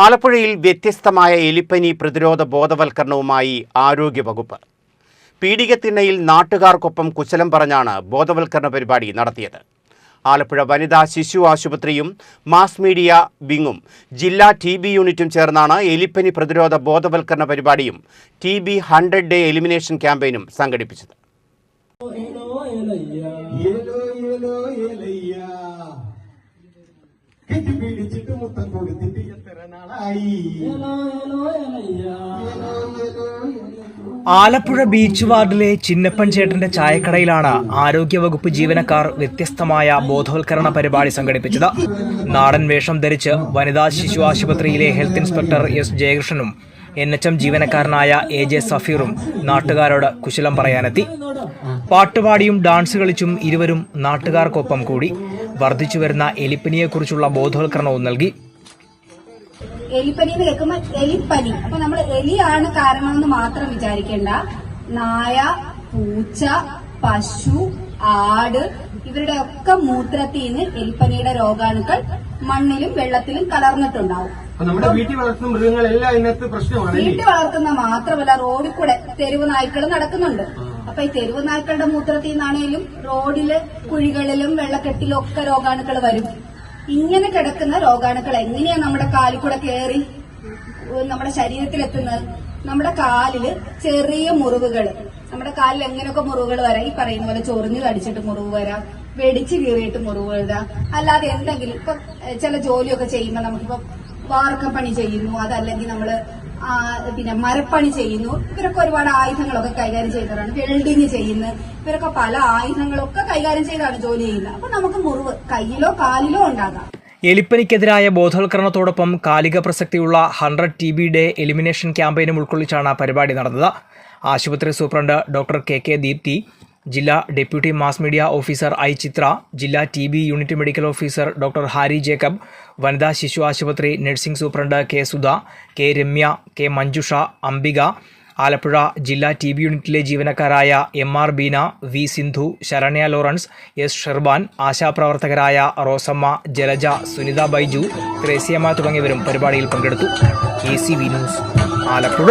ആലപ്പുഴയിൽ വ്യത്യസ്തമായ എലിപ്പനി പ്രതിരോധ ബോധവൽക്കരണവുമായി ആരോഗ്യവകുപ്പ്. പീഡികത്തിണ്ണയിൽ നാട്ടുകാർക്കൊപ്പം കുശലം പറഞ്ഞാണ് ബോധവൽക്കരണ പരിപാടി നടത്തിയത്. ആലപ്പുഴ വനിതാ ശിശു ആശുപത്രിയും മാസ് മീഡിയ വിങ്ങും ജില്ലാ TB യൂണിറ്റും ചേർന്നാണ് എലിപ്പനി പ്രതിരോധ ബോധവൽക്കരണ പരിപാടിയും TB 100 ഡേ എലിമിനേഷൻ ക്യാമ്പയിനും സംഘടിപ്പിച്ചത്. ആലപ്പുഴ ബീച്ച് വാർഡിലെ ചിന്നപ്പൻ ചേട്ടന്റെ ചായക്കടയിലാണ് ആരോഗ്യവകുപ്പ് ജീവനക്കാർ വ്യത്യസ്തമായ ബോധവൽക്കരണ പരിപാടി സംഘടിപ്പിച്ചത്. നാടൻ വേഷം ധരിച്ച് വനിതാ ശിശു ആശുപത്രിയിലെ ഹെൽത്ത് ഇൻസ്പെക്ടർ S. ജയകൃഷ്ണനും NHM ജീവനക്കാരനായ AJ സഫീറും നാട്ടുകാരോട് കുശലം പറയാനെത്തി. പാട്ടുപാടിയും ഡാൻസ് കളിച്ചും ഇരുവരും നാട്ടുകാർക്കൊപ്പം കൂടി. വർദ്ധിച്ചുവരുന്ന എലിപ്പനിയെക്കുറിച്ചുള്ള ബോധവൽക്കരണവും നൽകി. എലിപ്പനി എന്ന് കേൾക്കുമ്പോൾ എലിപ്പനി, അപ്പൊ നമ്മൾ എലിയാണ് കാരണമെന്ന് മാത്രം വിചാരിക്കേണ്ട. നായ, പൂച്ച, പശു, ആട് ഇവരുടെ ഒക്കെ മൂത്രത്തിൽ നിന്ന് എലിപ്പനിയുടെ രോഗാണുക്കൾ മണ്ണിലും വെള്ളത്തിലും കലർന്നിട്ടുണ്ടാവും. നമ്മുടെ വീട്ടിൽ വളർത്തുന്ന മൃഗങ്ങളെല്ലാം ഇതിനകത്ത് പ്രശ്നമാണ്. വീട്ടിൽ വളർത്തുന്ന മാത്രമല്ല, റോഡിൽ കൂടെ തെരുവ് നായ്ക്കൾ നടക്കുന്നുണ്ട്. അപ്പൊ ഈ തെരുവ് നായ്ക്കളുടെ മൂത്രത്തിൽ നിന്നാണേലും റോഡില് കുഴികളിലും വെള്ളക്കെട്ടിലും ഒക്കെ രോഗാണുക്കൾ വരും. ഇങ്ങനെ കിടക്കുന്ന രോഗാണുക്കൾ എങ്ങനെയാ നമ്മുടെ കാലിൽ കൂടെ കയറി നമ്മുടെ ശരീരത്തിലെത്തുന്നത്? നമ്മുടെ കാലില് ചെറിയ മുറിവുകൾ, നമ്മുടെ കാലിൽ എങ്ങനെയൊക്കെ മുറിവുകൾ വരാം. ഈ പറയുന്ന പോലെ ചൊറിഞ്ഞു കടിച്ചിട്ട് മുറിവ് വരാം, വെടിച്ച് കീറിയിട്ട് മുറിവ് വരാം. അല്ലാതെ എന്തെങ്കിലും ഇപ്പൊ ചില ജോലിയൊക്കെ ചെയ്യുമ്പോൾ നമുക്കിപ്പോ വാർക്കപ്പണി ചെയ്യുന്നു, അതല്ലെങ്കിൽ നമ്മള് പിന്നെ മരപ്പണി ചെയ്യുന്നു. ഇവരൊക്കെ ഒരുപാട് ആയുധങ്ങളൊക്കെ കൈകാര്യം ചെയ്യുന്നവരാണ്. വെൽഡിങ് ചെയ്യുന്നു. ഇവരൊക്കെ പല ആയുധങ്ങളൊക്കെ കൈകാര്യം ചെയ്താണ് ജോലി ചെയ്യുന്നത്. അപ്പൊ നമുക്ക് മുറിവ് കയ്യിലോ കാലിലോ ഉണ്ടാകാം. എലിപ്പനിക്കെതിരായ ബോധവൽക്കരണത്തോടൊപ്പം കാലിക പ്രസക്തിയുള്ള 100 TB ഡേ എലിമിനേഷൻ ക്യാമ്പയിനും ഉൾക്കൊള്ളിച്ചാണ് പരിപാടി നടന്നത്. ആശുപത്രി സൂപ്രണ്ട് ഡോക്ടർ KK ദീപ്തി, ജില്ലാ deputy mass media officer I. Chithra, ജില്ലാ TB unit medical officer doctor Harry Jacob, വനിതാ ശിശു ആശുപത്രി nursing superintendent K. Sudha, K. Ramya, K. Manjusha, Ambika, Alappuzha ജില്ലാ TB യൂണിറ്റിലെ ജീവനക്കാരായ MR Beena, V. Sindhu, Saranya Lawrence, S. Sherban, ആശാപ്രവർത്തകരായ റോസമ്മ, ജലജ, സുനിത ബൈജു, ത്രേസ്യമ്മ തുടങ്ങിയവരും പരിപാടിയിൽ പങ്കെടുത്തു. ACV news, Alappuzha.